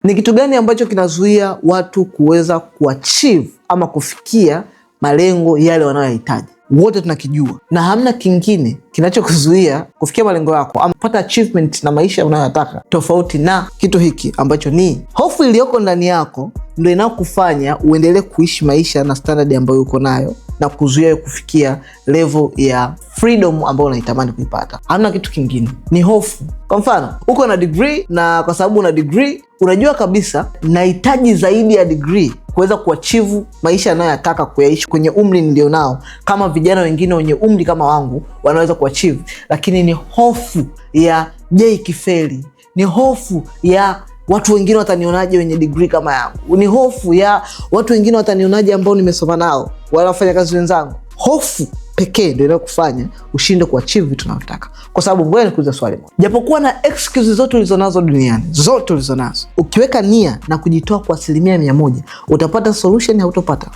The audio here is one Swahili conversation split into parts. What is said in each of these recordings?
Ni kitu gani ambacho kinazuia watu kuweza kuachieve ama kufikia malengo yale wanayohitaji? Wote tunakijua, na hamna kingine kinachokuzuia kufikia malengo yako ama kupata achievement na maisha unayotaka tofauti na kitu hiki ambacho ni hofu iliyoko ndani yako. Ndio inakufanya uendelee kuishi maisha na standard ambayo uko nayo na kuzuia kufikia level ya freedom ambayo unaitamani kuipata. Hamna kitu kingine, ni hofu. Kwa mfano, uko na degree, na kwa sababu una degree unajua kabisa nahitaji zaidi ya degree kuweza kuachieve maisha yanayotaka kuyaishi kwenye umri nilionao, kama vijana wengine wenye umri kama wangu wanaweza kuachieve. Lakini ni hofu ya je, ikifeli? Ni hofu ya watu wengine watanionaje wenye degree kama yangu? Ni hofu ya watu wengine watanionaje ambao nimesoma nao, wala wafanya kazi wenzangu. Hofu pekee ndio inayokufanya ushinde kuachieve vitu unavyotaka. Kwa sababu ngoja nikuulize swali moja. Japokuwa na excuses zote ulizonazo duniani, zote ulizonazo, ukiweka nia na kujitoa kwa 100%, utapata solution au utapata?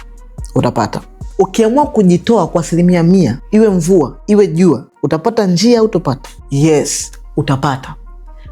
Utapata. Ukiamua kujitoa kwa 100%, iwe mvua, iwe jua, utapata njia au utapata? Yes, utapata.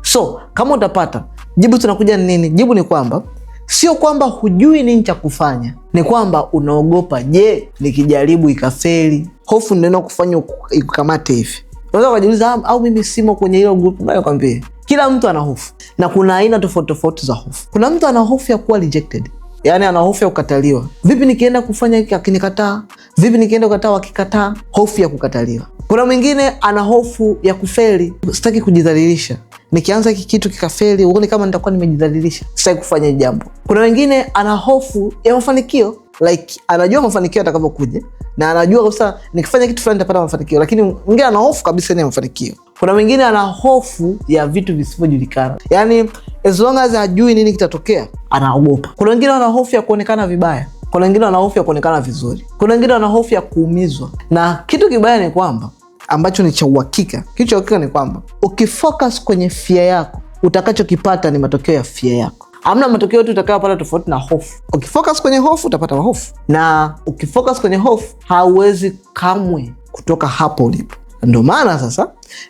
So, kama utapata, jibu tunakuja ni nini? Jibu ni kwamba sio kwamba hujui nini cha kufanya, ni kwamba unaogopa. Je, nikijaribu ikafeli? Hofu ndio inakufanya ikukamate hivi. Unaweza kujiuliza, au mimi simo kwenye hilo group? Mbona kwambie kila mtu ana hofu, na kuna aina tofauti tofauti za hofu. Kuna mtu ana hofu ya kuwa rejected, yani ana hofu ya kukataliwa. Vipi nikienda kufanya hiki akinikataa? Vipi nikienda kukataa wakikataa? Hofu ya kukataliwa. Kuna mwingine ana hofu ya kufeli, sitaki kujidhalilisha. Nikianza hiki kitu kikafeli, uone kama nitakuwa nimejidhalilisha, sitaki kufanya jambo. Kuna wengine ana hofu ya mafanikio, like anajua mafanikio yatakavyokuja na anajua kabisa nikifanya kitu fulani nitapata mafanikio, lakini mwingine ana hofu kabisa ya mafanikio. Kuna mwingine ana hofu ya vitu visivyojulikana, yani as long as hajui nini kitatokea anaogopa. Kuna wengine ana hofu ya kuonekana vibaya, kuna wengine ana hofu ya kuonekana vizuri, kuna wengine ana hofu ya kuumizwa. Na kitu kibaya ni kwamba, ambacho ni cha uhakika, kitu cha uhakika ni kwamba ukifocus kwenye fear yako, utakachokipata ni matokeo ya fear yako. Hamna matokeo yote utakayopata tofauti na hofu. Ukifocus kwenye hofu utapata hofu, na ukifocus kwenye hofu hauwezi kamwe kutoka hapo ulipo. Ndio maana sasa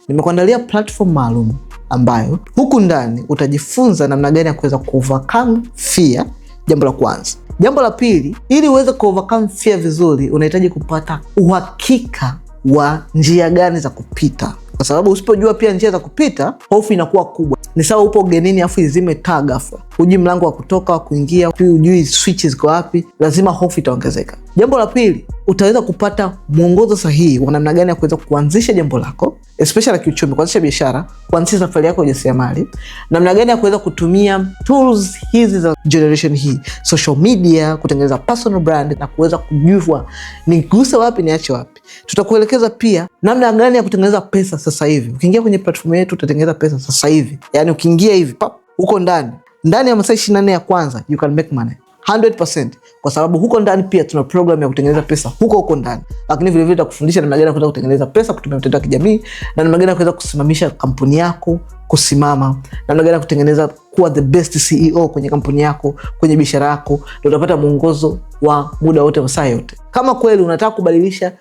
nimekuandalia platform maalum ambayo huku ndani utajifunza namna gani ya kuweza kuovercome fear. Jambo la kwanza. Jambo la pili, ili uweze kuovercome fear vizuri, unahitaji kupata uhakika wa njia gani za kupita, kwa sababu usipojua pia njia za kupita, hofu inakuwa kubwa. Ni sawa upo ugenini afu izime taa ghafla, hujui mlango wa kutoka wa kuingia, hujui switches ziko wapi, lazima hofu itaongezeka. Jambo la pili, utaweza kupata mwongozo sahihi wa namna gani ya kuweza kuanzisha jambo lako, especially la kiuchumi, kuanzisha biashara, kuanzisha safari yako ya ujasiriamali, namna gani ya kuweza kutumia tools hizi za generation hii, social media, kutengeneza personal brand na kuweza kujua niguse wapi niache wapi. Tutakuelekeza pia namna gani ya kutengeneza pesa sasa hivi. Ukiingia kwenye platform yetu utatengeneza pesa sasa hivi. Yani ukiingia hivi pap, huko ndani ya masaa 24 ya kwanza you can make money 100%, kwa sababu huko ndani pia tuna program ya kutengeneza pesa huko ndani. Lakini vile vile tutakufundisha namna gani ya kuweza kutengeneza pesa kutumia mitandao ya kijamii, na namna gani ya kuweza kusimamisha kampuni yako kusimama, namna gani ya kutengeneza kuwa the best CEO kwenye kampuni yako, kwenye biashara yako. Ndio utapata mwongozo wa muda wote, masaa yote. Kama kweli unataka kubadilisha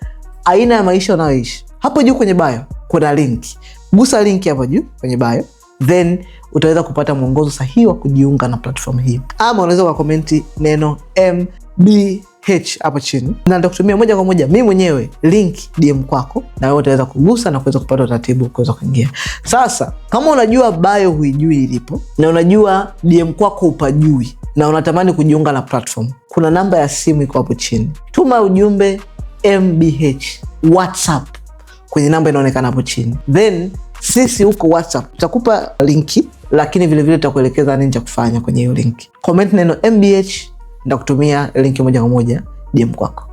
aina ya maisha unayoishi, hapo juu kwenye bio kuna link. Gusa link hapo juu kwenye bio, then utaweza kupata mwongozo sahihi wa kujiunga na platform hii. Ama unaweza kukomenti neno MBH hapo chini, na nitakutumia moja kwa moja mimi mwenyewe link DM kwako, na wewe utaweza kugusa na kuweza kupata utaratibu kuweza kuingia. Sasa kama unajua bio huijui ilipo, na unajua DM kwako upajui, na unatamani kujiunga na platform, kuna namba ya simu iko hapo chini. Tuma ujumbe MBH WhatsApp kwenye namba inaonekana hapo chini, then sisi huko WhatsApp tutakupa linki, lakini vile vile tutakuelekeza nini cha kufanya kwenye hiyo linki. Comment neno MBH, nitakutumia linki moja kwa moja DM kwako.